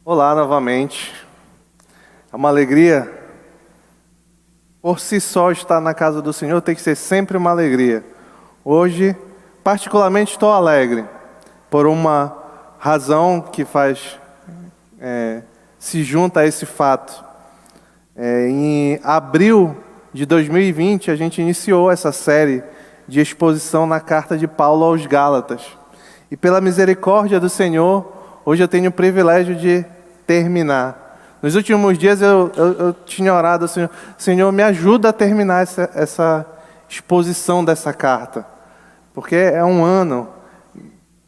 Olá novamente. É uma alegria. Por si só estar na casa do Senhor tem que ser sempre uma alegria. Hoje, particularmente, estou alegre por uma razão que se junta a esse fato. Em abril de 2020, a gente iniciou essa série de exposição na carta de Paulo aos Gálatas. E pela misericórdia do Senhor, hoje eu tenho o privilégio de terminar. Nos últimos dias eu tinha orado ao Senhor, Senhor, me ajuda a terminar essa exposição dessa carta. Porque é um ano.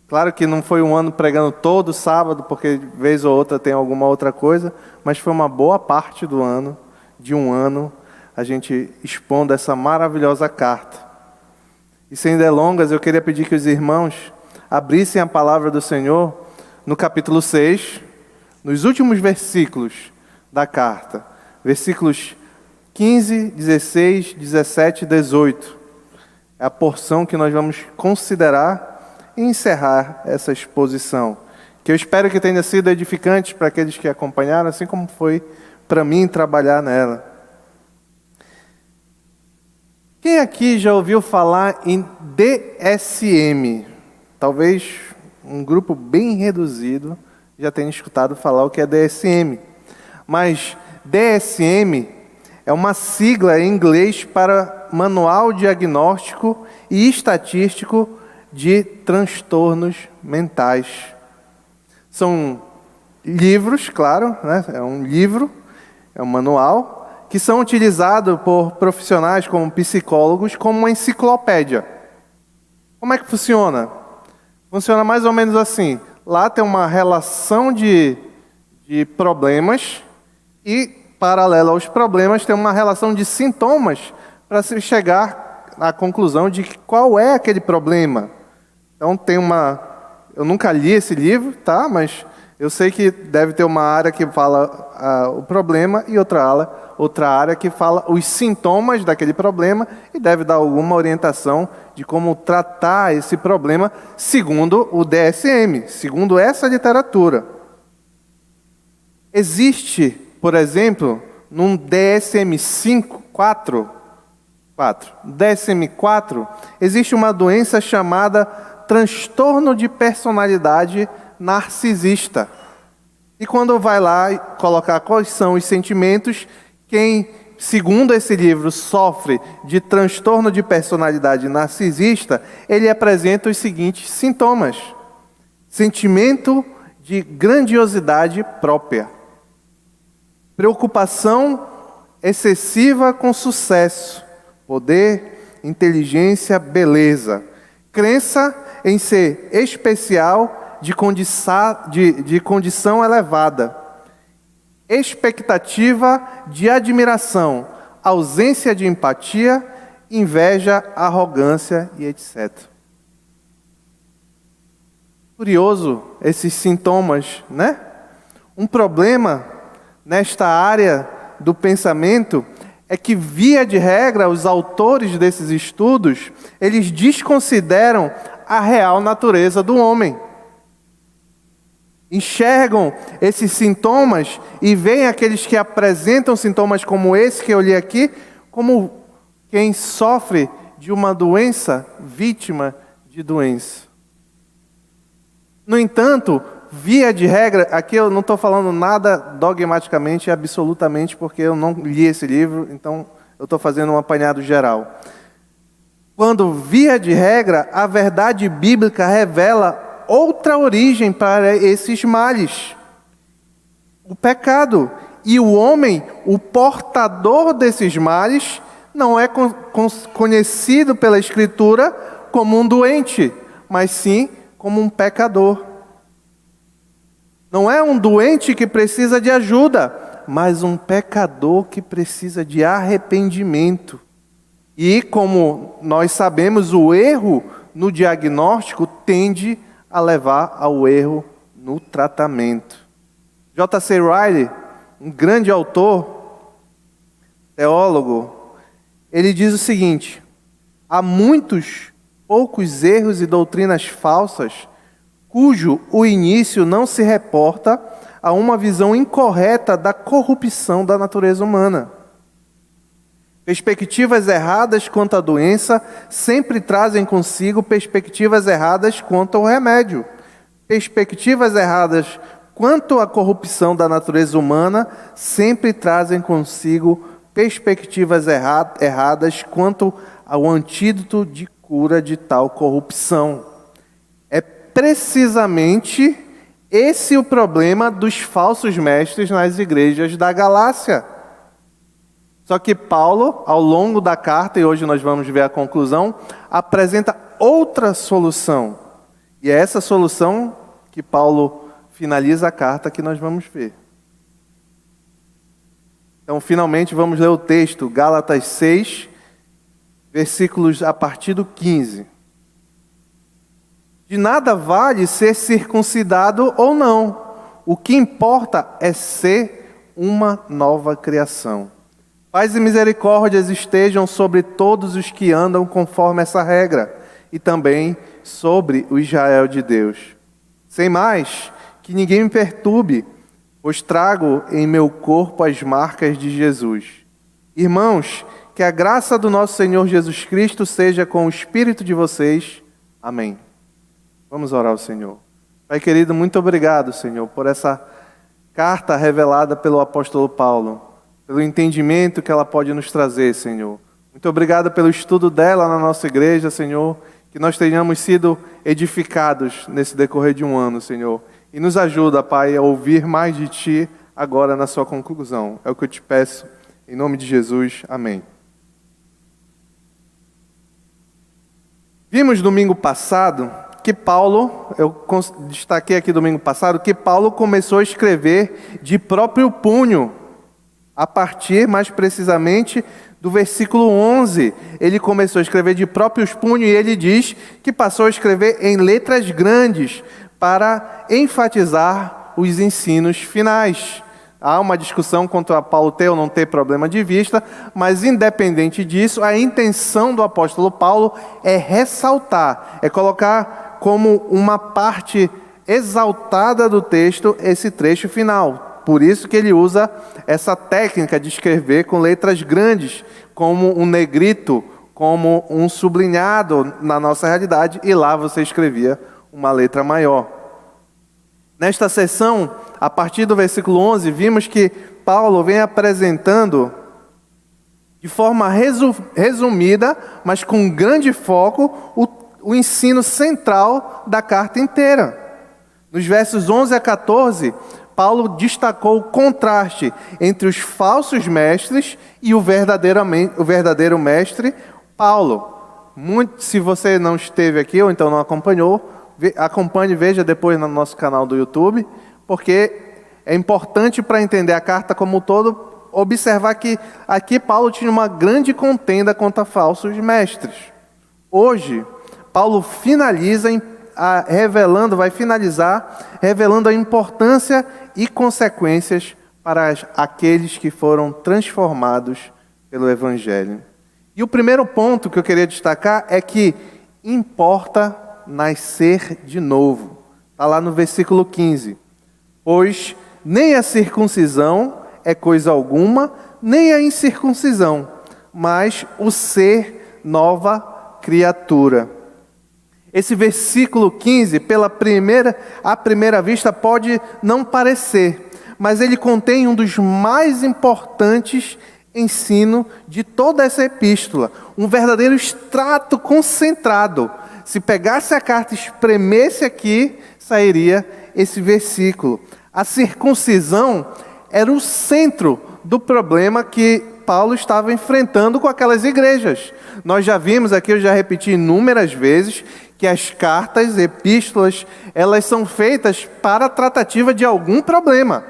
Claro que não foi um ano pregando todo sábado, porque de vez ou outra tem alguma outra coisa, mas foi uma boa parte do ano, de um ano, a gente expondo essa maravilhosa carta. E sem delongas, eu queria pedir que os irmãos abrissem a palavra do Senhor no capítulo 6, nos últimos versículos da carta, versículos 15, 16, 17 e 18. É a porção que nós vamos considerar e encerrar essa exposição, que eu espero que tenha sido edificante para aqueles que acompanharam, assim como foi para mim trabalhar nela. Quem aqui já ouviu falar em DSM? Talvez um grupo bem reduzido já tenha escutado falar o que é DSM. Mas DSM é uma sigla em inglês para Manual Diagnóstico e Estatístico de Transtornos Mentais. São livros, claro, né? É um livro, é um manual, que são utilizados por profissionais como psicólogos como uma enciclopédia. Como é que funciona? Funciona mais ou menos assim. Lá tem uma relação de problemas e, paralelo aos problemas, tem uma relação de sintomas para se chegar à conclusão de qual é aquele problema. Então tem uma... Eu nunca li esse livro, tá? Mas eu sei que deve ter uma área que fala o problema e outra área que fala os sintomas daquele problema e deve dar alguma orientação de como tratar esse problema segundo o DSM, segundo essa literatura. Existe, por exemplo, num DSM-4, existe uma doença chamada transtorno de personalidade narcisista. E quando vai lá e colocar quais são os sentimentos, quem, segundo esse livro, sofre de transtorno de personalidade narcisista, ele apresenta os seguintes sintomas: sentimento de grandiosidade própria, preocupação excessiva com sucesso, poder, inteligência, beleza, crença em ser especial de condição elevada, expectativa de admiração, ausência de empatia, inveja, arrogância e etc. Curioso esses sintomas, né? Um problema nesta área do pensamento é que, via de regra, os autores desses estudos, eles desconsideram a real natureza do homem. Enxergam esses sintomas e veem aqueles que apresentam sintomas como esse que eu li aqui, como quem sofre de uma doença, vítima de doença. No entanto, via de regra, aqui eu não estou falando nada dogmaticamente e absolutamente, porque eu não li esse livro, então eu estou fazendo um apanhado geral. Quando, via de regra, a verdade bíblica revela outra origem para esses males: o pecado. E o homem, o portador desses males, não é conhecido pela Escritura como um doente, mas sim como um pecador. Não é um doente que precisa de ajuda, mas um pecador que precisa de arrependimento. E, como nós sabemos, o erro no diagnóstico tende a levar ao erro no tratamento. J.C. Ryle, um grande autor, teólogo, ele diz o seguinte: há poucos erros e doutrinas falsas, cujo o início não se reporta a uma visão incorreta da corrupção da natureza humana. Perspectivas erradas quanto à doença sempre trazem consigo perspectivas erradas quanto ao remédio. Perspectivas erradas quanto à corrupção da natureza humana sempre trazem consigo perspectivas erradas quanto ao antídoto de cura de tal corrupção. É precisamente esse o problema dos falsos mestres nas igrejas da Galácia. Só que Paulo, ao longo da carta, e hoje nós vamos ver a conclusão, apresenta outra solução. E é essa solução que Paulo finaliza a carta que nós vamos ver. Então, finalmente, vamos ler o texto, Gálatas 6, versículos a partir do 15. De nada vale ser circuncidado ou não. O que importa é ser uma nova criação. Paz e misericórdias estejam sobre todos os que andam conforme essa regra, e também sobre o Israel de Deus. Sem mais, que ninguém me perturbe, pois trago em meu corpo as marcas de Jesus. Irmãos, que a graça do nosso Senhor Jesus Cristo seja com o espírito de vocês. Amém. Vamos orar ao Senhor. Pai querido, muito obrigado, Senhor, por essa carta revelada pelo apóstolo Paulo, pelo entendimento que ela pode nos trazer, Senhor. Muito obrigado pelo estudo dela na nossa igreja, Senhor, que nós tenhamos sido edificados nesse decorrer de um ano, Senhor. E nos ajuda, Pai, a ouvir mais de Ti agora na sua conclusão. É o que eu te peço, em nome de Jesus. Amém. Vimos domingo passado que Paulo, eu destaquei aqui domingo passado, que Paulo começou a escrever de próprio punho, a partir, mais precisamente, do versículo 11. Ele começou a escrever de próprios punhos e ele diz que passou a escrever em letras grandes para enfatizar os ensinos finais. Há uma discussão quanto a Paulo ter ou não ter problema de vista, mas independente disso, a intenção do apóstolo Paulo é ressaltar, é colocar como uma parte exaltada do texto esse trecho final. Por isso que ele usa essa técnica de escrever com letras grandes, como um negrito, como um sublinhado na nossa realidade, e lá você escrevia uma letra maior. Nesta sessão, a partir do versículo 11, vimos que Paulo vem apresentando de forma resumida, mas com grande foco, o ensino central da carta inteira. Nos versos 11 a 14, Paulo destacou o contraste entre os falsos mestres e o verdadeiro mestre, Paulo. Se você não esteve aqui ou então não acompanhou, acompanhe e veja depois no nosso canal do YouTube, porque é importante para entender a carta como um todo, observar que aqui Paulo tinha uma grande contenda contra falsos mestres. Hoje, Paulo vai finalizar revelando a importância e consequências para aqueles que foram transformados pelo Evangelho. E o primeiro ponto que eu queria destacar é que importa nascer de novo. Está lá no versículo 15. Pois nem a circuncisão é coisa alguma, nem a incircuncisão, mas o ser nova criatura. Esse versículo 15, à primeira vista, pode não parecer, mas ele contém um dos mais importantes ensinos de toda essa epístola, um verdadeiro extrato concentrado. Se pegasse a carta e espremesse aqui, sairia esse versículo. A circuncisão era o centro do problema que Paulo estava enfrentando com aquelas igrejas. Nós já vimos aqui, eu já repeti inúmeras vezes, que as cartas, epístolas, elas são feitas para a tratativa de algum problema.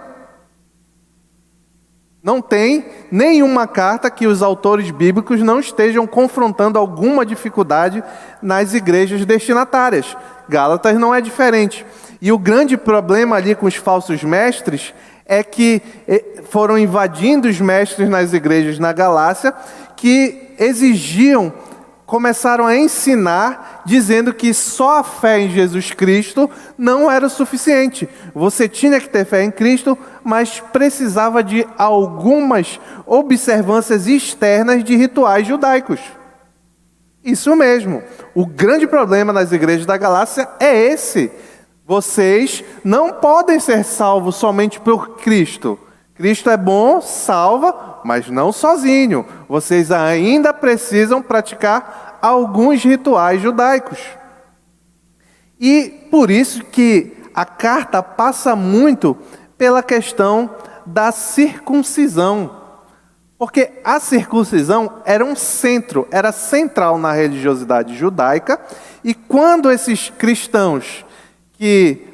Não tem nenhuma carta que os autores bíblicos não estejam confrontando alguma dificuldade nas igrejas destinatárias. Gálatas não é diferente. E o grande problema ali com os falsos mestres é que foram invadindo os mestres nas igrejas na Galácia, que exigiam começaram a ensinar, dizendo que só a fé em Jesus Cristo não era o suficiente. Você tinha que ter fé em Cristo, mas precisava de algumas observâncias externas de rituais judaicos. Isso mesmo. O grande problema nas igrejas da Galácia é esse. Vocês não podem ser salvos somente por Cristo. Cristo é bom, salva, mas não sozinho. Vocês ainda precisam praticar alguns rituais judaicos. E por isso que a carta passa muito pela questão da circuncisão. Porque a circuncisão era um centro, era central na religiosidade judaica. E quando esses cristãos,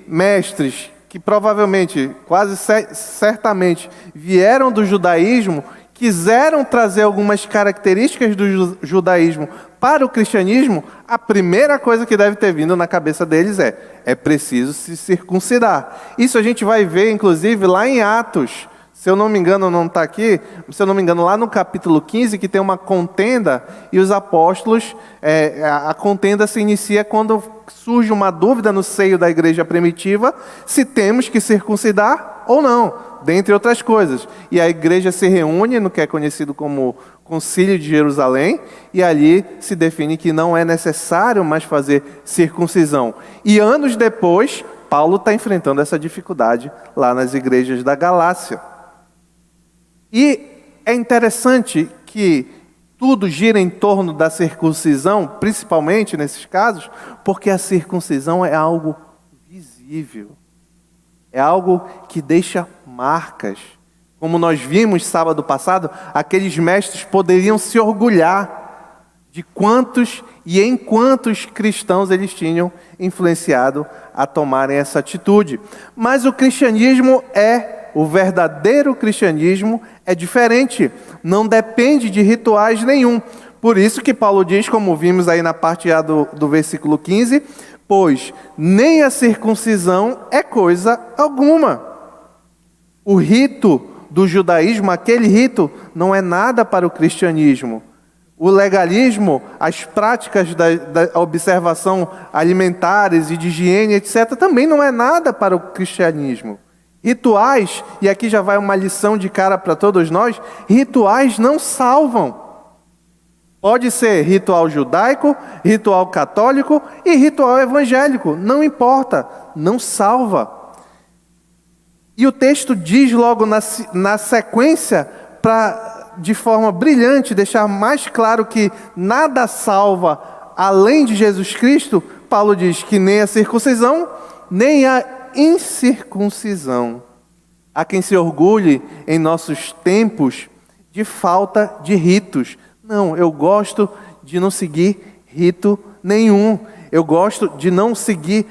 mestres, que provavelmente, quase certamente, vieram do judaísmo, quiseram trazer algumas características do judaísmo para o cristianismo, a primeira coisa que deve ter vindo na cabeça deles é preciso se circuncidar. Isso a gente vai ver, inclusive, lá em Atos. Se eu não me engano, não está aqui, se eu não me engano, lá no capítulo 15, que tem uma contenda, e os apóstolos, a contenda se inicia quando surge uma dúvida no seio da igreja primitiva, se temos que circuncidar ou não, dentre outras coisas. E a igreja se reúne no que é conhecido como Concílio de Jerusalém, e ali se define que não é necessário mais fazer circuncisão. E anos depois, Paulo está enfrentando essa dificuldade lá nas igrejas da Galácia. E é interessante que tudo gira em torno da circuncisão, principalmente nesses casos, porque a circuncisão é algo visível. É algo que deixa marcas. Como nós vimos sábado passado, aqueles mestres poderiam se orgulhar de quantos e em quantos cristãos eles tinham influenciado a tomarem essa atitude. Mas o cristianismo o verdadeiro cristianismo é diferente, não depende de rituais nenhum. Por isso que Paulo diz, como vimos aí na parte A do versículo 15, pois nem a circuncisão é coisa alguma. O rito do judaísmo, aquele rito, não é nada para o cristianismo. O legalismo, as práticas da observação alimentares e de higiene, etc., também não é nada para o cristianismo. Rituais, e aqui já vai uma lição de cara para todos nós, rituais não salvam. Pode ser ritual judaico, ritual católico e ritual evangélico, não importa, não salva. E o texto diz logo na sequência, para de forma brilhante deixar mais claro que nada salva além de Jesus Cristo. Paulo diz que nem a circuncisão, nem a incircuncisão. Há quem se orgulhe em nossos tempos de falta de ritos. Não, eu gosto de não seguir rito nenhum. Eu gosto de não seguir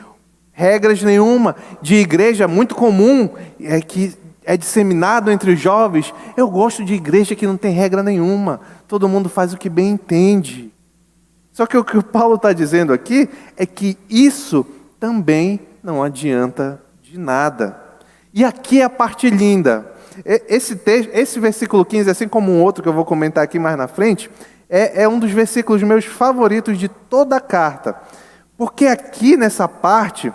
regras nenhuma. De igreja muito comum, que é disseminado entre os jovens. Eu gosto de igreja que não tem regra nenhuma. Todo mundo faz o que bem entende. Só que o que o Paulo está dizendo aqui é que isso também não adianta de nada. E aqui é a parte linda. Esse versículo 15, assim como um outro que eu vou comentar aqui mais na frente, é um dos versículos meus favoritos de toda a carta. Porque aqui nessa parte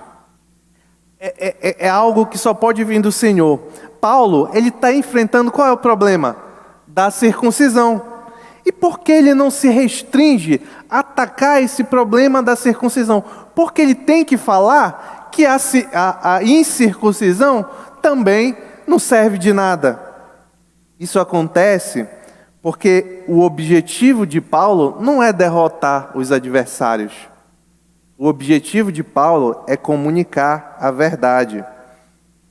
é algo que só pode vir do Senhor. Paulo, ele está enfrentando qual é o problema? Da circuncisão. E por que ele não se restringe a atacar esse problema da circuncisão? Porque ele tem que falar que a incircuncisão também não serve de nada. Isso acontece porque o objetivo de Paulo não é derrotar os adversários. O objetivo de Paulo é comunicar a verdade.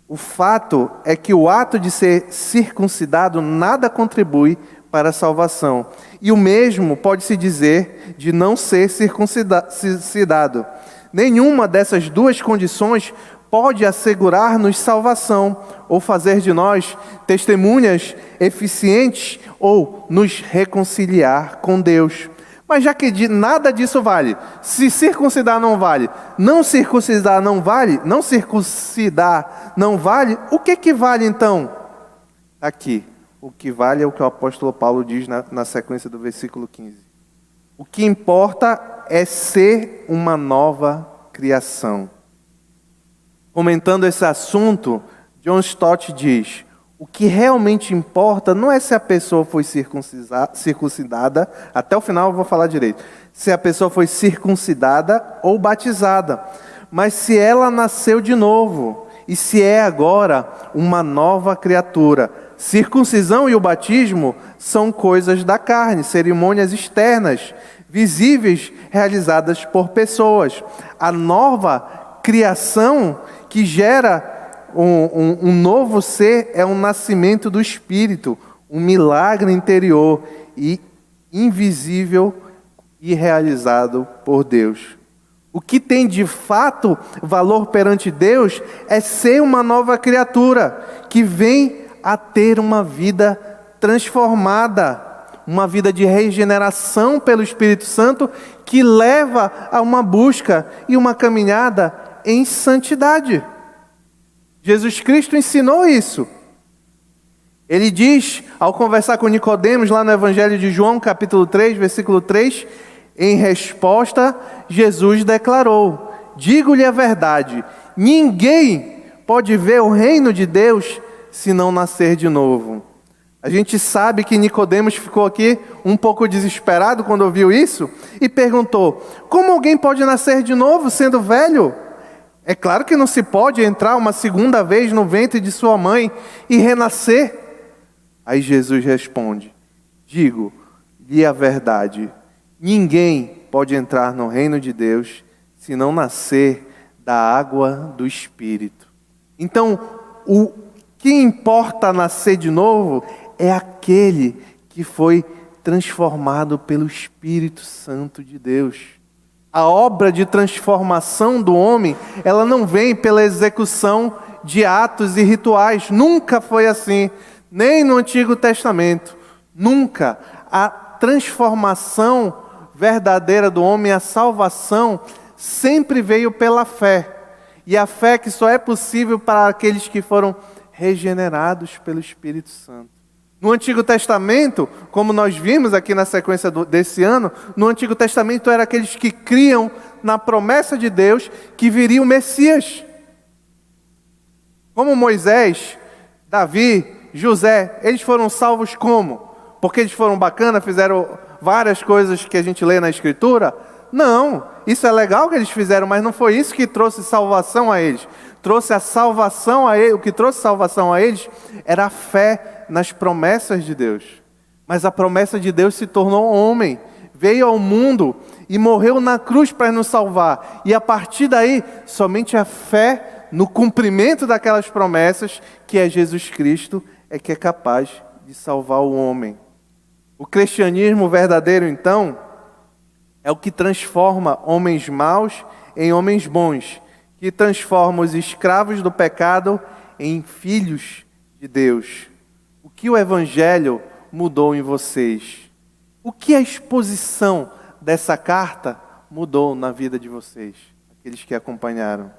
O fato é que o ato de ser circuncidado nada contribui para a salvação. E o mesmo pode-se dizer de não ser circuncidado. Nenhuma dessas duas condições pode assegurar-nos salvação ou fazer de nós testemunhas eficientes ou nos reconciliar com Deus. Mas já que nada disso vale, se circuncidar não vale, não circuncidar não vale, não circuncidar não vale, o que vale então? Aqui, o que vale é o que o apóstolo Paulo diz na sequência do versículo 15. O que importa é ser uma nova criação. Comentando esse assunto, John Stott diz: o que realmente importa não é se a pessoa foi circuncidada, até o final eu vou falar direito, se a pessoa foi circuncidada ou batizada, mas se ela nasceu de novo e se é agora uma nova criatura. Circuncisão e o batismo são coisas da carne, cerimônias externas, visíveis, realizadas por pessoas. A nova criação que gera um novo ser é um nascimento do Espírito, um milagre interior e invisível e realizado por Deus. O que tem de fato valor perante Deus é ser uma nova criatura que vem a ter uma vida transformada, uma vida de regeneração pelo Espírito Santo que leva a uma busca e uma caminhada em santidade. Jesus Cristo ensinou isso. Ele diz, ao conversar com Nicodemos, lá no Evangelho de João, capítulo 3, versículo 3, em resposta, Jesus declarou: digo-lhe a verdade, ninguém pode ver o reino de Deus se não nascer de novo. A gente sabe que Nicodemos ficou aqui um pouco desesperado quando ouviu isso e perguntou: como alguém pode nascer de novo sendo velho? É claro que não se pode entrar uma segunda vez no ventre de sua mãe e renascer. Aí Jesus responde: digo-lhe a verdade, ninguém pode entrar no reino de Deus se não nascer da água do Espírito. Então, o que importa nascer de novo é aquele que foi transformado pelo Espírito Santo de Deus. A obra de transformação do homem, ela não vem pela execução de atos e rituais. Nunca foi assim, nem no Antigo Testamento. Nunca. A transformação verdadeira do homem, a salvação, sempre veio pela fé. E a fé que só é possível para aqueles que foram regenerados pelo Espírito Santo. No Antigo Testamento, como nós vimos aqui na sequência desse ano, no Antigo Testamento eram aqueles que criam na promessa de Deus que viria o Messias. Como Moisés, Davi, José, eles foram salvos como? Porque eles foram bacanas, fizeram várias coisas que a gente lê na Escritura? Não, isso é legal que eles fizeram, mas não foi isso que trouxe salvação a eles. O que trouxe salvação a eles era a fé nas promessas de Deus. Mas a promessa de Deus se tornou homem, veio ao mundo e morreu na cruz para nos salvar. E a partir daí, somente a fé no cumprimento daquelas promessas, que é Jesus Cristo, é que é capaz de salvar o homem. O cristianismo verdadeiro, então, é o que transforma homens maus em homens bons, que transforma os escravos do pecado em filhos de Deus. O que o Evangelho mudou em vocês? O que a exposição dessa carta mudou na vida de vocês, aqueles que acompanharam?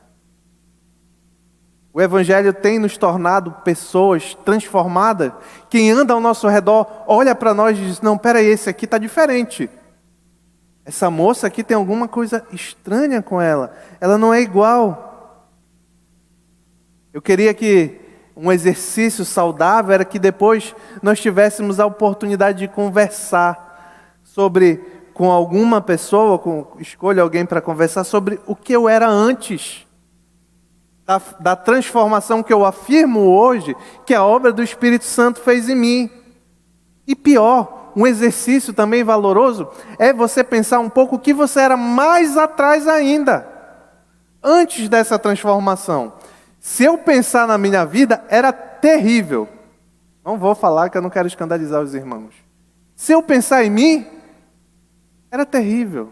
O Evangelho tem nos tornado pessoas transformadas. Quem anda ao nosso redor olha para nós e diz: não, peraí, esse aqui está diferente. Essa moça aqui tem alguma coisa estranha com ela. Ela não é igual. Eu queria que um exercício saudável era que depois nós tivéssemos a oportunidade de conversar com alguma pessoa, escolha alguém para conversar sobre o que eu era antes. Da transformação que eu afirmo hoje, que a obra do Espírito Santo fez em mim. E pior, um exercício também valoroso é você pensar um pouco o que você era mais atrás ainda, antes dessa transformação. Se eu pensar na minha vida, era terrível. Não vou falar que eu não quero escandalizar os irmãos. Se eu pensar em mim, era terrível.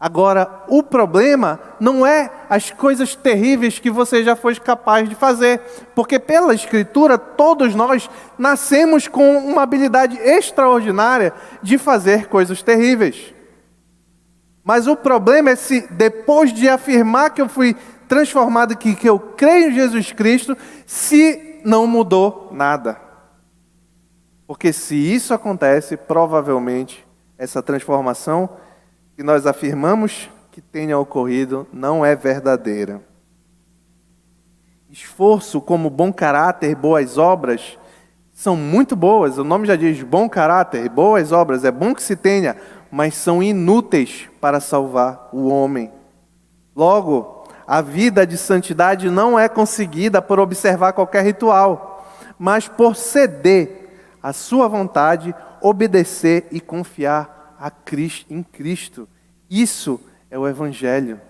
Agora, o problema não é as coisas terríveis que você já foi capaz de fazer, porque pela Escritura todos nós nascemos com uma habilidade extraordinária de fazer coisas terríveis. Mas o problema é se depois de afirmar que eu fui transformado, que eu creio em Jesus Cristo, se não mudou nada. Porque se isso acontece, provavelmente essa transformação que nós afirmamos que tenha ocorrido não é verdadeira. Esforço como bom caráter, boas obras, são muito boas. O nome já diz bom caráter, boas obras, é bom que se tenha, mas são inúteis para salvar o homem. Logo, a vida de santidade não é conseguida por observar qualquer ritual, mas por ceder à sua vontade, obedecer e confiar em Cristo. Isso é o Evangelho.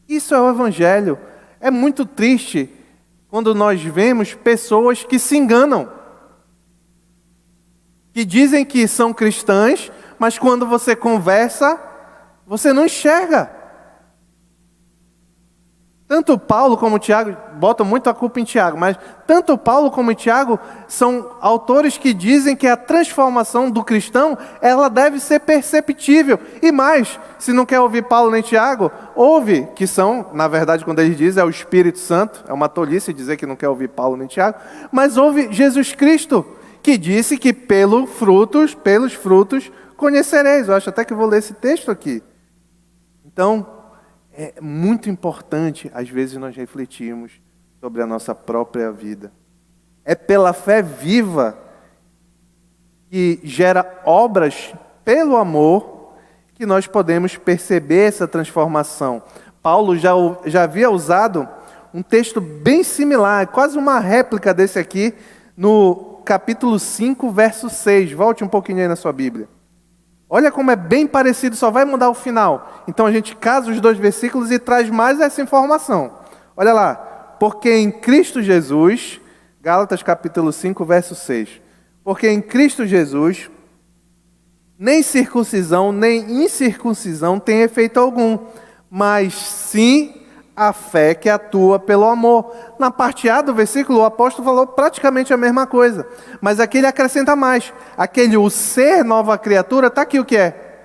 Isso é o Evangelho. É muito triste quando nós vemos pessoas que se enganam, que dizem que são cristãs, mas quando você conversa, você não enxerga. Tanto Paulo como Tiago, botam muito a culpa em Tiago, mas tanto Paulo como Tiago são autores que dizem que a transformação do cristão, ela deve ser perceptível. E mais, se não quer ouvir Paulo nem Tiago, ouve, que são, na verdade, quando eles dizem, é o Espírito Santo, é uma tolice dizer que não quer ouvir Paulo nem Tiago, mas ouve Jesus Cristo, que disse que pelos frutos conhecereis. Eu acho até que vou ler esse texto aqui. Então, é muito importante, às vezes, nós refletirmos sobre a nossa própria vida. É pela fé viva que gera obras pelo amor que nós podemos perceber essa transformação. Paulo já havia usado um texto bem similar, quase uma réplica desse aqui, no capítulo 5, verso 6. Volte um pouquinho aí na sua Bíblia. Olha como é bem parecido, só vai mudar o final. Então a gente casa os dois versículos e traz mais essa informação. Olha lá. Porque em Cristo Jesus, Gálatas capítulo 5, verso 6. Porque em Cristo Jesus, nem circuncisão, nem incircuncisão tem efeito algum, mas sim a fé que atua pelo amor. Na parte A do versículo, o apóstolo falou praticamente a mesma coisa, mas aqui ele acrescenta mais. Aquele o ser nova criatura, está aqui o que é?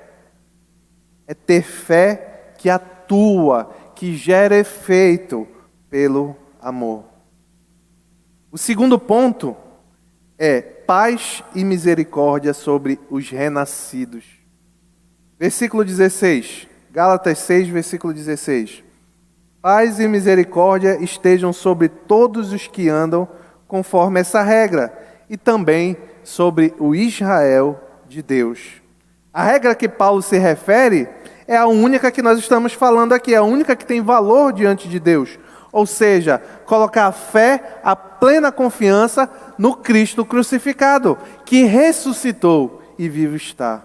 É ter fé que atua, que gera efeito pelo amor. O segundo ponto é paz e misericórdia sobre os renascidos. Versículo 16, Gálatas 6, versículo 16. Paz e misericórdia estejam sobre todos os que andam conforme essa regra, e também sobre o Israel de Deus. A regra que Paulo se refere é a única que nós estamos falando aqui, é a única que tem valor diante de Deus. Ou seja, colocar a fé, a plena confiança no Cristo crucificado, que ressuscitou e vivo está.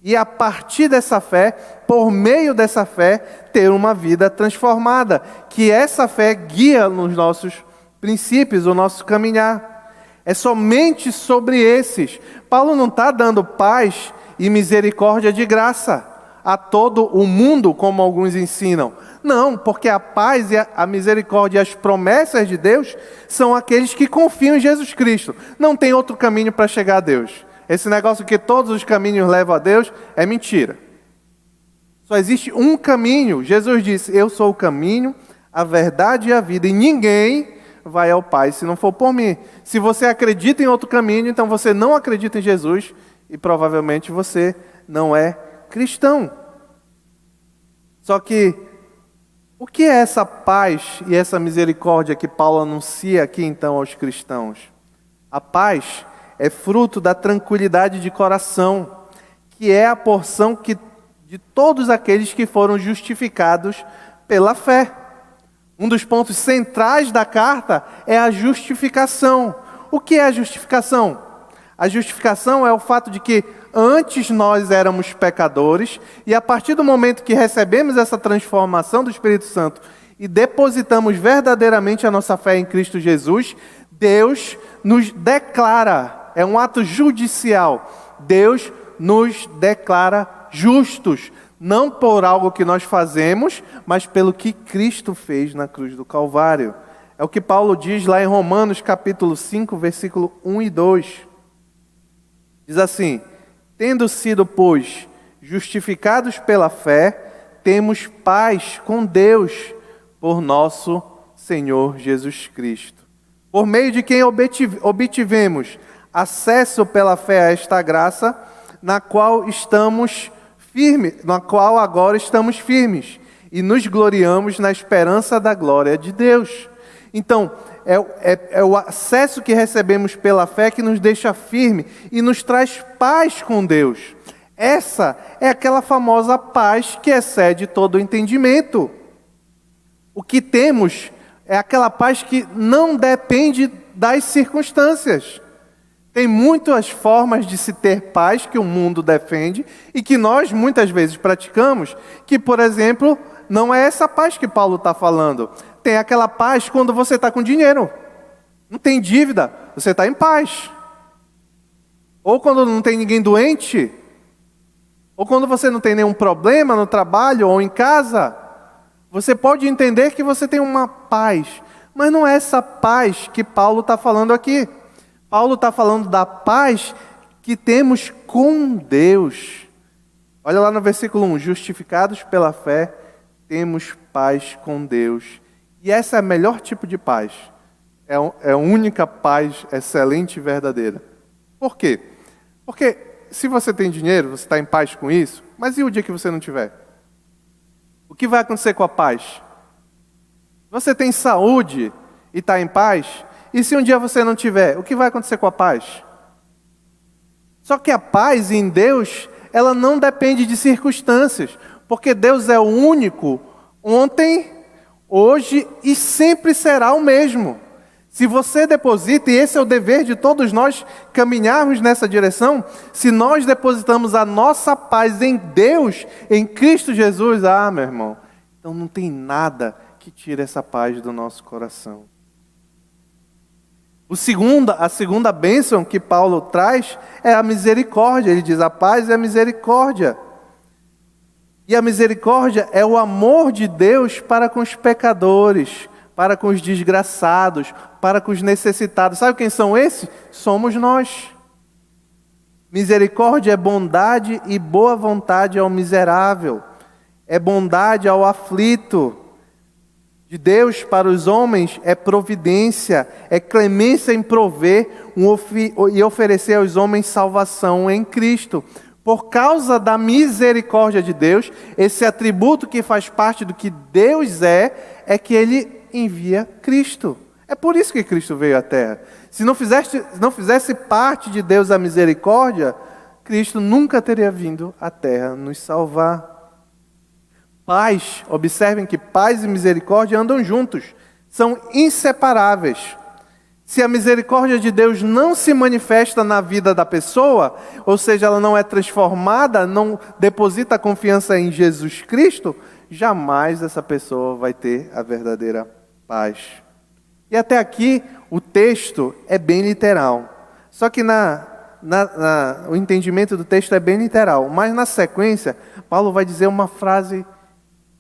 E a partir dessa fé, por meio dessa fé, ter uma vida transformada. Que essa fé guia nos nossos princípios, o nosso caminhar. É somente sobre esses. Paulo não está dando paz e misericórdia de graça a todo o mundo, como alguns ensinam. Não, porque a paz e a misericórdia e as promessas de Deus são aqueles que confiam em Jesus Cristo. Não tem outro caminho para chegar a Deus. Esse negócio que todos os caminhos levam a Deus é mentira. Só existe um caminho. Jesus disse, eu sou o caminho, a verdade e a vida, e ninguém vai ao Pai se não for por mim. Se você acredita em outro caminho, então você não acredita em Jesus e provavelmente você não é cristão. Só que, o que é essa paz e essa misericórdia que Paulo anuncia aqui então aos cristãos? A paz é fruto da tranquilidade de coração, que é a porção de todos aqueles que foram justificados pela fé. Um dos pontos centrais da carta é a justificação. O que é a justificação? A justificação é o fato de que antes nós éramos pecadores e a partir do momento que recebemos essa transformação do Espírito Santo e depositamos verdadeiramente a nossa fé em Cristo Jesus, Deus nos declara. É um ato judicial. Deus nos declara justos, não por algo que nós fazemos, mas pelo que Cristo fez na cruz do Calvário. É o que Paulo diz lá em Romanos capítulo 5, versículo 1 e 2. Diz assim, tendo sido, pois, justificados pela fé, temos paz com Deus por nosso Senhor Jesus Cristo, por meio de quem obtivemos acesso pela fé a esta graça, na qual agora estamos firmes, e nos gloriamos na esperança da glória de Deus. Então, é o acesso que recebemos pela fé que nos deixa firme e nos traz paz com Deus. Essa é aquela famosa paz que excede todo o entendimento. O que temos é aquela paz que não depende das circunstâncias. Tem muitas formas de se ter paz que o mundo defende e que nós muitas vezes praticamos, que, por exemplo, não é essa paz que Paulo está falando. Tem aquela paz quando você está com dinheiro. Não tem dívida, você está em paz. Ou quando não tem ninguém doente. Ou quando você não tem nenhum problema no trabalho ou em casa. Você pode entender que você tem uma paz. Mas não é essa paz que Paulo está falando aqui. Paulo está falando da paz que temos com Deus. Olha lá no versículo 1. Justificados pela fé, temos paz com Deus. E essa é o melhor tipo de paz. É a única paz excelente e verdadeira. Por quê? Porque se você tem dinheiro, você está em paz com isso, mas e o dia que você não tiver? O que vai acontecer com a paz? Você tem saúde e está em paz? E se um dia você não tiver, o que vai acontecer com a paz? Só que a paz em Deus, ela não depende de circunstâncias, porque Deus é o único, ontem, hoje e sempre será o mesmo. Se você deposita, e esse é o dever de todos nós caminharmos nessa direção, se nós depositamos a nossa paz em Deus, em Cristo Jesus, meu irmão, então não tem nada que tire essa paz do nosso coração. A segunda bênção que Paulo traz é a misericórdia. Ele diz: a paz é a misericórdia. E a misericórdia é o amor de Deus para com os pecadores, para com os desgraçados, para com os necessitados. Sabe quem são esses? Somos nós. Misericórdia é bondade e boa vontade ao miserável. É bondade ao aflito. De Deus para os homens é providência, é clemência em prover e oferecer aos homens salvação em Cristo. Por causa da misericórdia de Deus, esse atributo que faz parte do que Deus é que Ele envia Cristo. É por isso que Cristo veio à Terra. Se não fizesse parte de Deus a misericórdia, Cristo nunca teria vindo à Terra nos salvar. Paz, observem que paz e misericórdia andam juntos, são inseparáveis. Se a misericórdia de Deus não se manifesta na vida da pessoa, ou seja, ela não é transformada, não deposita a confiança em Jesus Cristo, jamais essa pessoa vai ter a verdadeira paz. E até aqui o texto é bem literal. Só que o entendimento do texto é bem literal. Mas na sequência, Paulo vai dizer uma frase,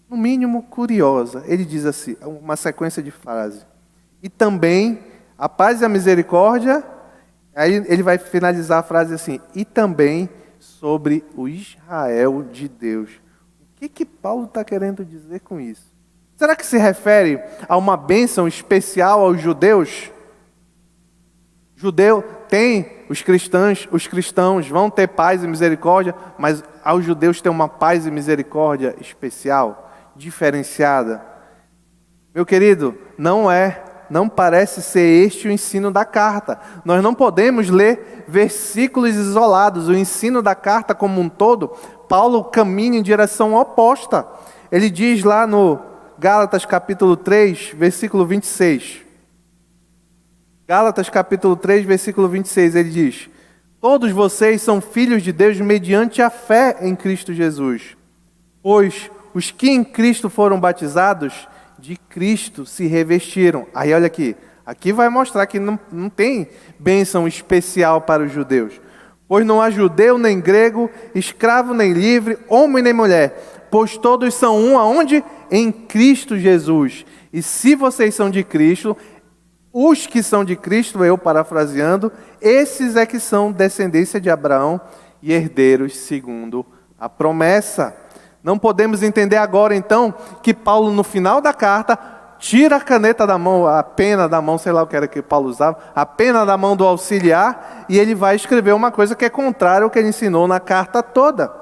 no mínimo, curiosa. Ele diz assim, uma sequência de frases. E também a paz e a misericórdia, aí ele vai finalizar a frase assim, e também sobre o Israel de Deus. O que Paulo está querendo dizer com isso? Será que se refere a uma bênção especial aos judeus? Judeu tem, os cristãos vão ter paz e misericórdia, mas aos judeus tem uma paz e misericórdia especial, diferenciada. Meu querido, não parece ser este o ensino da carta. Nós não podemos ler versículos isolados. O ensino da carta como um todo, Paulo caminha em direção oposta. Ele diz lá no Gálatas capítulo 3, versículo 26. Gálatas capítulo 3, versículo 26, ele diz: todos vocês são filhos de Deus mediante a fé em Cristo Jesus. Pois os que em Cristo foram batizados, de Cristo se revestiram. Aí olha aqui vai mostrar que não tem bênção especial para os judeus. Pois não há judeu nem grego, escravo nem livre, homem nem mulher, pois todos são um, aonde? Em Cristo Jesus. E se vocês são de Cristo, os que são de Cristo, eu parafraseando, esses é que são descendência de Abraão e herdeiros segundo a promessa. Não podemos entender agora então que Paulo no final da carta tira a caneta da mão, a pena da mão, sei lá o que era que Paulo usava, a pena da mão do auxiliar, e ele vai escrever uma coisa que é contrária ao que ele ensinou na carta toda.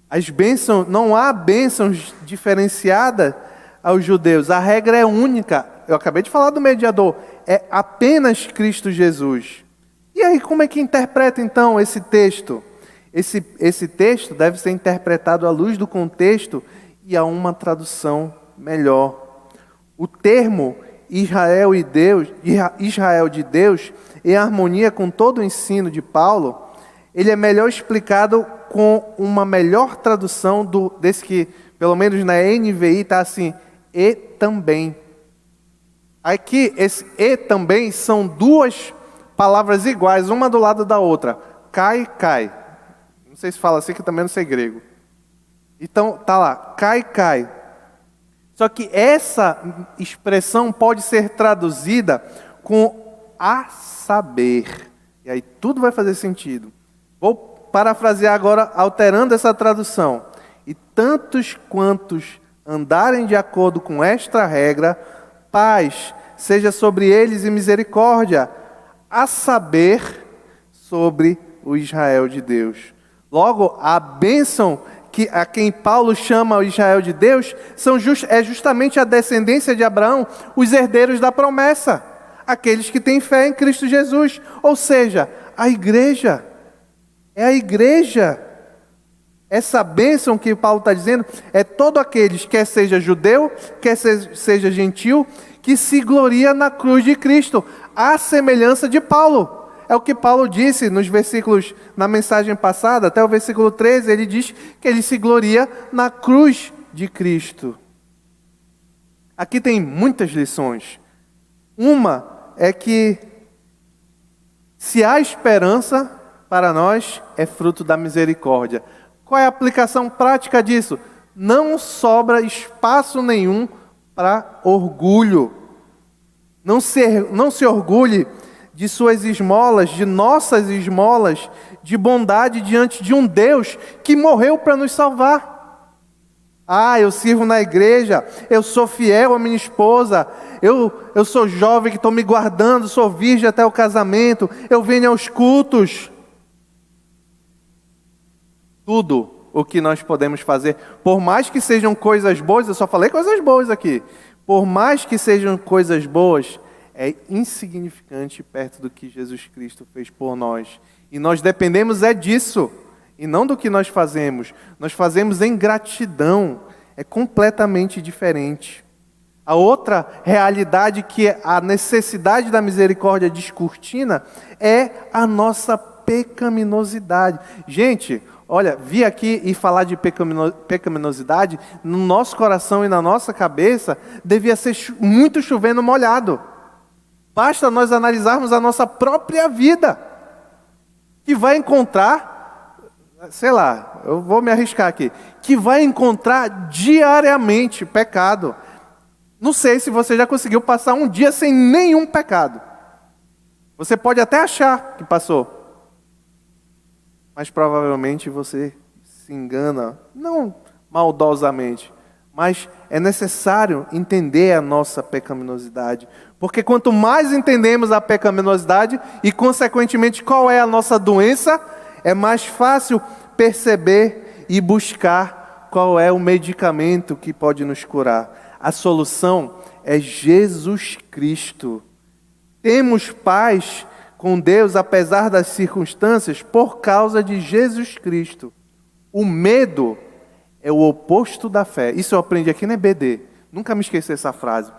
As bênçãos, não há bênçãos diferenciadas aos judeus, a regra é única. Eu acabei de falar do mediador, é apenas Cristo Jesus. E aí, como é que interpreta então esse texto? Esse texto deve ser interpretado à luz do contexto e a uma tradução melhor. O termo Israel de Deus, em harmonia com todo o ensino de Paulo, ele é melhor explicado com uma melhor tradução desse que, pelo menos na NVI, está assim, e também. Aqui, esse e também são duas palavras iguais, uma do lado da outra. Kai, kai. Não sei se fala assim, que eu também não sei grego. Então, tá lá, kai, kai. Só que essa expressão pode ser traduzida com a saber. E aí tudo vai fazer sentido. Vou parafrasear agora, alterando essa tradução. E tantos quantos andarem de acordo com esta regra, paz seja sobre eles e misericórdia, a saber, sobre o Israel de Deus. Logo, a bênção a quem Paulo chama o Israel de Deus é justamente a descendência de Abraão, os herdeiros da promessa, aqueles que têm fé em Cristo Jesus, ou seja, a igreja. É a igreja. Essa bênção que Paulo está dizendo é todo aqueles, quer seja judeu, quer seja gentil, que se gloria na cruz de Cristo, à semelhança de Paulo. É o que Paulo disse nos versículos, na mensagem passada, até o versículo 13, ele diz que ele se gloria na cruz de Cristo. Aqui tem muitas lições. Uma é que, se há esperança para nós, é fruto da misericórdia. Qual é a aplicação prática disso? Não sobra espaço nenhum para orgulho. Não se orgulhe de suas esmolas, de nossas esmolas, de bondade diante de um Deus que morreu para nos salvar. Ah, eu sirvo na igreja, eu sou fiel à minha esposa, eu sou jovem que estou me guardando, sou virgem até o casamento, eu venho aos cultos. Tudo o que nós podemos fazer, por mais que sejam coisas boas, eu só falei coisas boas aqui, por mais que sejam coisas boas, é insignificante perto do que Jesus Cristo fez por nós. E nós dependemos disso, e não do que nós fazemos. Nós fazemos em gratidão, é completamente diferente. A outra realidade que é a necessidade da misericórdia descortina é a nossa pecaminosidade. Gente, olha, vir aqui e falar de pecaminosidade, no nosso coração e na nossa cabeça, devia ser muito chovendo molhado. Basta nós analisarmos a nossa própria vida, que vai encontrar, sei lá, eu vou me arriscar aqui, que vai encontrar diariamente pecado. Não sei se você já conseguiu passar um dia sem nenhum pecado. Você pode até achar que passou, mas provavelmente você se engana, não maldosamente, mas é necessário entender a nossa pecaminosidade. Porque quanto mais entendemos a pecaminosidade e, consequentemente, qual é a nossa doença, é mais fácil perceber e buscar qual é o medicamento que pode nos curar. A solução é Jesus Cristo. Temos paz com Deus, apesar das circunstâncias, por causa de Jesus Cristo. O medo é o oposto da fé. Isso eu aprendi aqui na EBD. Nunca me esqueci dessa frase.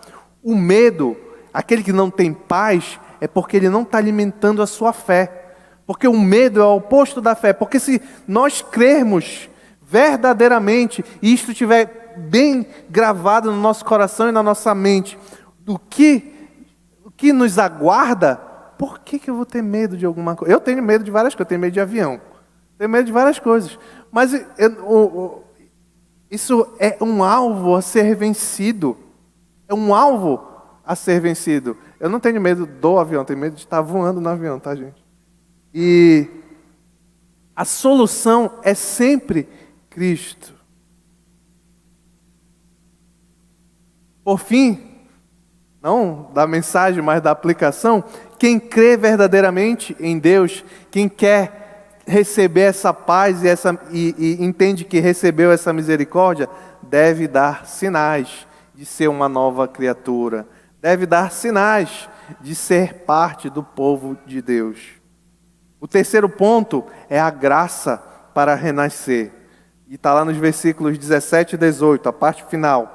O medo, aquele que não tem paz, é porque ele não está alimentando a sua fé. Porque o medo é o oposto da fé. Porque se nós crermos verdadeiramente, e isto estiver bem gravado no nosso coração e na nossa mente, o que nos aguarda, por que eu vou ter medo de alguma coisa? Eu tenho medo de várias coisas, eu tenho medo de avião, tenho medo de várias coisas. Mas isso é um alvo a ser vencido. É um alvo a ser vencido. Eu não tenho medo do avião, tenho medo de estar voando no avião, tá, gente? E a solução é sempre Cristo. Por fim, não da mensagem, mas da aplicação, quem crê verdadeiramente em Deus, quem quer receber essa paz e entende que recebeu essa misericórdia, deve dar sinais de ser uma nova criatura, deve dar sinais de ser parte do povo de Deus. O terceiro ponto é a graça para renascer. E está lá nos versículos 17 e 18, a parte final.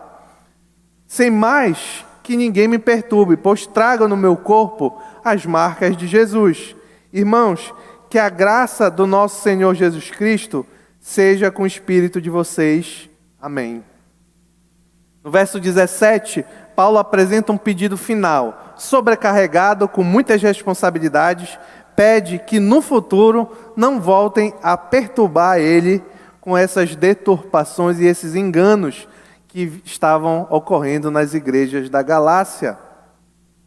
Sem mais que ninguém me perturbe, pois trago no meu corpo as marcas de Jesus. Irmãos, que a graça do nosso Senhor Jesus Cristo seja com o espírito de vocês. Amém. No verso 17, Paulo apresenta um pedido final. Sobrecarregado com muitas responsabilidades, pede que no futuro não voltem a perturbar ele com essas deturpações e esses enganos que estavam ocorrendo nas igrejas da Galácia.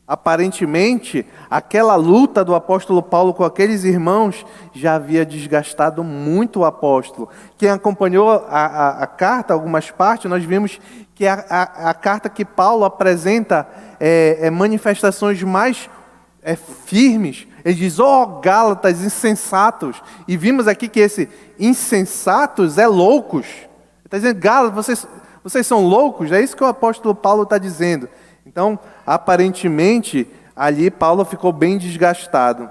Aparentemente, aquela luta do apóstolo Paulo com aqueles irmãos já havia desgastado muito o apóstolo. Quem acompanhou a carta, algumas partes, nós vimos que a carta que Paulo apresenta manifestações mais firmes. Ele diz, Gálatas insensatos. E vimos aqui que esse insensatos é loucos. Ele está dizendo, Gálatas, vocês são loucos? É isso que o apóstolo Paulo está dizendo. Então, aparentemente, ali Paulo ficou bem desgastado.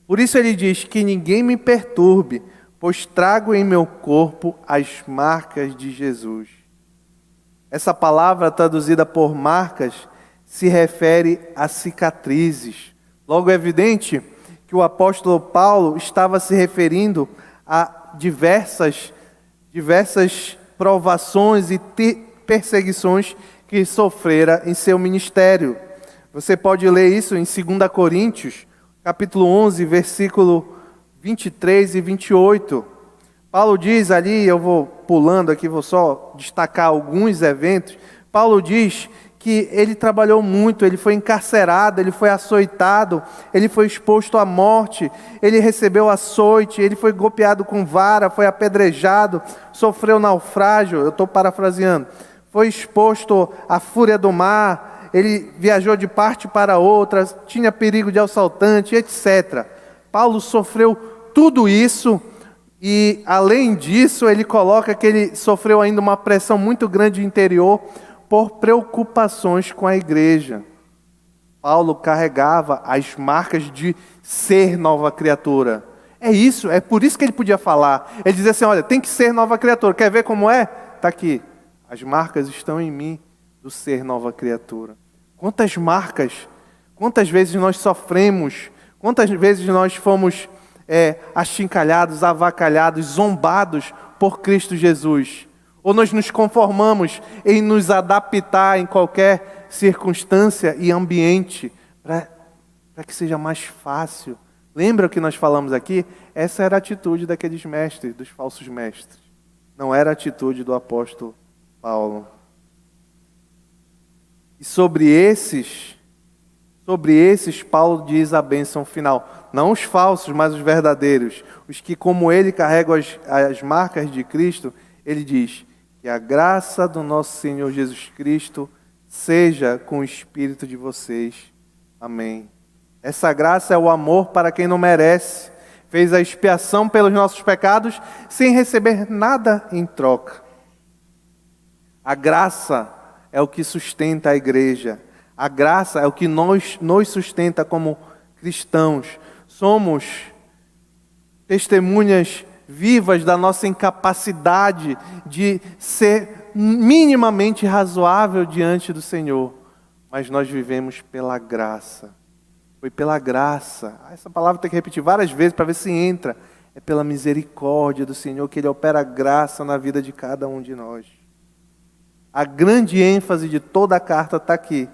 Por isso ele diz que ninguém me perturbe, pois trago em meu corpo as marcas de Jesus. Essa palavra traduzida por marcas se refere a cicatrizes. Logo é evidente que o apóstolo Paulo estava se referindo a diversas provações e perseguições que sofrera em seu ministério. Você pode ler isso em 2 Coríntios, capítulo 11, versículo 23 e 28. Paulo diz ali, eu vou pulando aqui, vou só destacar alguns eventos. Paulo diz que ele trabalhou muito, ele foi encarcerado, ele foi açoitado, ele foi exposto à morte, ele recebeu açoite, ele foi golpeado com vara, foi apedrejado, sofreu naufrágio, eu estou parafraseando, foi exposto à fúria do mar, ele viajou de parte para outra, tinha perigo de assaltante, etc. Paulo sofreu tudo isso e, além disso, ele coloca que ele sofreu ainda uma pressão muito grande interior por preocupações com a igreja. Paulo carregava as marcas de ser nova criatura. É isso, é por isso que ele podia falar. Ele dizia assim, olha, tem que ser nova criatura. Quer ver como é? Está aqui. As marcas estão em mim do ser nova criatura. Quantas marcas, quantas vezes nós sofremos, quantas vezes nós fomos achincalhados, avacalhados, zombados por Cristo Jesus. Ou nós nos conformamos em nos adaptar em qualquer circunstância e ambiente para que seja mais fácil. Lembra o que nós falamos aqui? Essa era a atitude daqueles mestres, dos falsos mestres. Não era a atitude do apóstolo Paulo. E sobre esses Paulo diz a bênção final. Não os falsos, mas os verdadeiros. Os que, como ele, carregam as marcas de Cristo. Ele diz que a graça do nosso Senhor Jesus Cristo seja com o espírito de vocês. Amém. Essa graça é o amor para quem não merece. Fez a expiação pelos nossos pecados sem receber nada em troca. A graça é o que sustenta a igreja. A graça é o que nos sustenta como cristãos. Somos testemunhas vivas da nossa incapacidade de ser minimamente razoável diante do Senhor. Mas nós vivemos pela graça. Foi pela graça. Essa palavra tem que repetir várias vezes para ver se entra. É pela misericórdia do Senhor que Ele opera graça na vida de cada um de nós. A grande ênfase de toda a carta está aqui.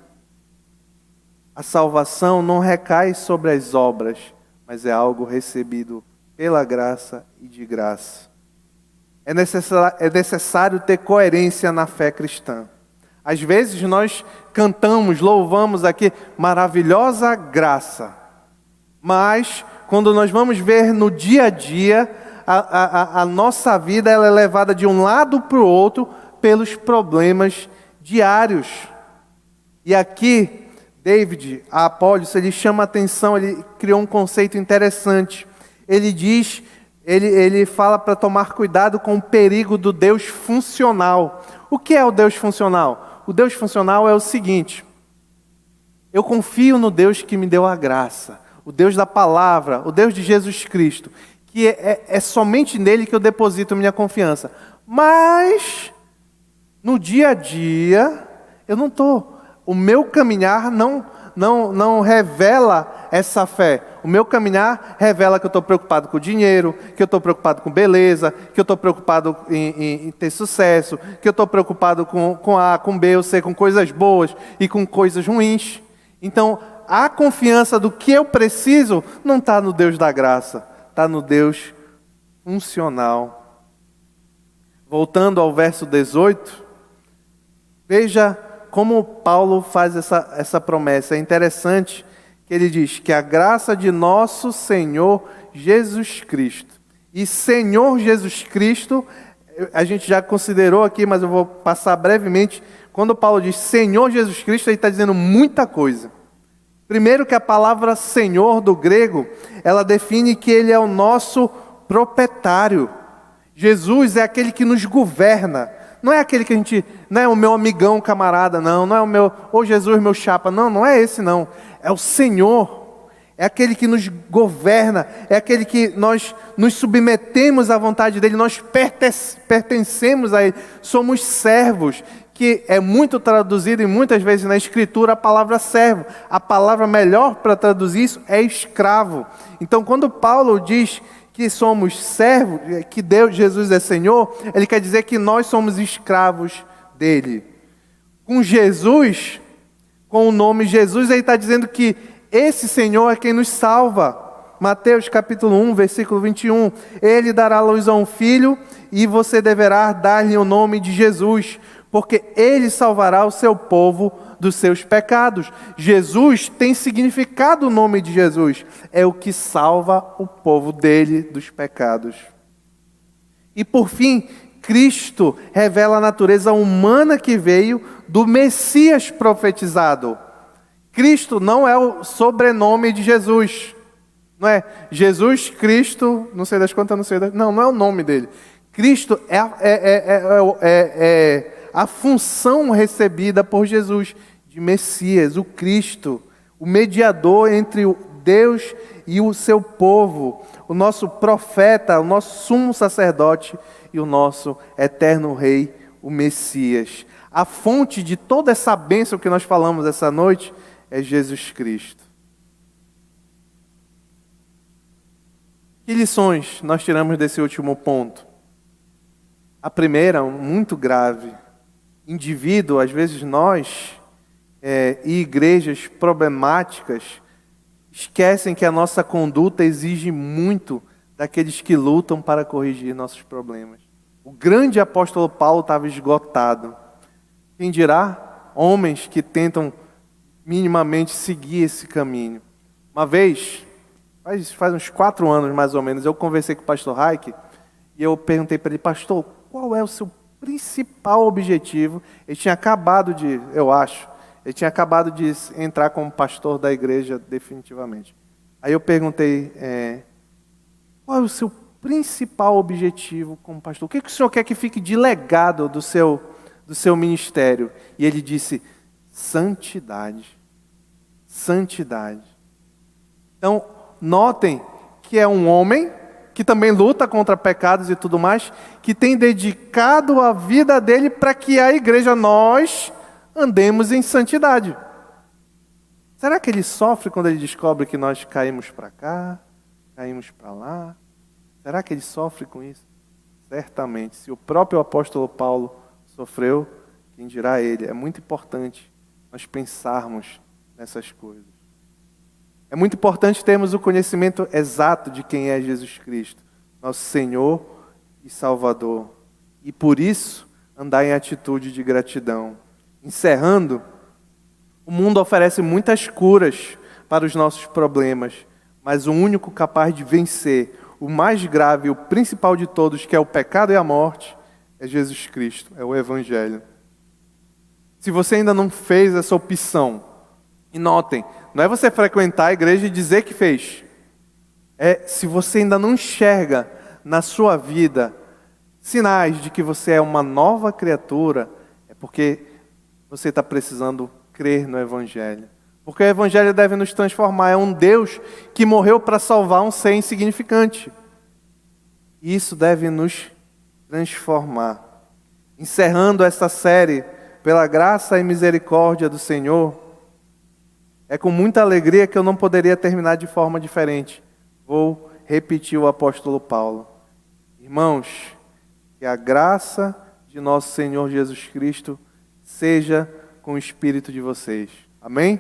A salvação não recai sobre as obras, mas é algo recebido pela graça e de graça. É necessário ter coerência na fé cristã. Às vezes nós cantamos, louvamos aqui, maravilhosa graça. Mas, quando nós vamos ver no dia a dia, a nossa vida ela é levada de um lado para o outro pelos problemas diários. E aqui, David, a Apollos, ele chama a atenção, ele criou um conceito interessante. Ele fala para tomar cuidado com o perigo do Deus funcional. O que é o Deus funcional? O Deus funcional é o seguinte: eu confio no Deus que me deu a graça, o Deus da palavra, o Deus de Jesus Cristo, que é somente nele que eu deposito minha confiança. Mas, no dia a dia, eu não estou. O meu caminhar não revela essa fé. O meu caminhar revela que eu estou preocupado com o dinheiro, que eu estou preocupado com beleza, que eu estou preocupado em ter sucesso, que eu estou preocupado com A, com B, ou C, com coisas boas e com coisas ruins. Então, a confiança do que eu preciso não está no Deus da graça, está no Deus funcional. Voltando ao verso 18, veja como Paulo faz essa promessa. É interessante que ele diz que a graça de nosso Senhor Jesus Cristo. E Senhor Jesus Cristo, a gente já considerou aqui, mas eu vou passar brevemente. Quando Paulo diz Senhor Jesus Cristo, ele está dizendo muita coisa. Primeiro que a palavra Senhor do grego, ela define que Ele é o nosso proprietário. Jesus é aquele que nos governa. Não é aquele que a gente, não é o meu amigão, camarada, não é o meu, ô Jesus, meu chapa, não é esse não. É o Senhor. É aquele que nos governa, é aquele que nós nos submetemos à vontade dEle, nós pertencemos a Ele, somos servos, que é muito traduzido e muitas vezes na Escritura a palavra servo. A palavra melhor para traduzir isso é escravo. Então quando Paulo diz que somos servos, que Deus, Jesus é Senhor, ele quer dizer que nós somos escravos dEle. Com Jesus, com o nome Jesus, ele está dizendo que esse Senhor é quem nos salva. Mateus capítulo 1, versículo 21. Ele dará luz a um filho e você deverá dar-lhe o nome de Jesus, porque ele salvará o seu povo dos seus pecados. Jesus tem significado o nome de Jesus. É o que salva o povo dele dos pecados. E por fim, Cristo revela a natureza humana que veio do Messias profetizado. Cristo não é o sobrenome de Jesus. Não é Jesus Cristo, não sei das quantas, não é o nome dele. Cristo é a função recebida por Jesus, de Messias, o Cristo, o mediador entre o Deus e o seu povo, o nosso profeta, o nosso sumo sacerdote e o nosso eterno rei, o Messias. A fonte de toda essa bênção que nós falamos essa noite é Jesus Cristo. Que lições nós tiramos desse último ponto? A primeira, muito grave. Indivíduo, às vezes nós, e igrejas problemáticas, esquecem que a nossa conduta exige muito daqueles que lutam para corrigir nossos problemas. O grande apóstolo Paulo estava esgotado. Quem dirá homens que tentam minimamente seguir esse caminho. Uma vez, faz uns 4 anos mais ou menos, eu conversei com o pastor Raik e eu perguntei para ele: pastor, qual é o seu principal objetivo? Ele tinha acabado de, ele tinha acabado de entrar como pastor da igreja definitivamente. Aí eu perguntei, qual é o seu principal objetivo como pastor? O que o senhor quer que fique de legado do seu ministério? E ele disse: santidade. Santidade. Então, notem que é um homem que também luta contra pecados e tudo mais, que tem dedicado a vida dele para que a igreja, nós, andemos em santidade. Será que ele sofre quando ele descobre que nós caímos para cá, caímos para lá? Será que ele sofre com isso? Certamente. Se o próprio apóstolo Paulo sofreu, quem dirá ele? É muito importante nós pensarmos nessas coisas. É muito importante termos o conhecimento exato de quem é Jesus Cristo, nosso Senhor e Salvador. E por isso, andar em atitude de gratidão. Encerrando, o mundo oferece muitas curas para os nossos problemas, mas o único capaz de vencer o mais grave e o principal de todos, que é o pecado e a morte, é Jesus Cristo, é o Evangelho. Se você ainda não fez essa opção, e notem, não é você frequentar a igreja e dizer que fez. É se você ainda não enxerga na sua vida sinais de que você é uma nova criatura, é porque você está precisando crer no Evangelho. Porque o Evangelho deve nos transformar. É um Deus que morreu para salvar um ser insignificante. E isso deve nos transformar. Encerrando esta série, pela graça e misericórdia do Senhor, é com muita alegria que eu não poderia terminar de forma diferente. Vou repetir o apóstolo Paulo. Irmãos, que a graça de nosso Senhor Jesus Cristo seja com o espírito de vocês. Amém?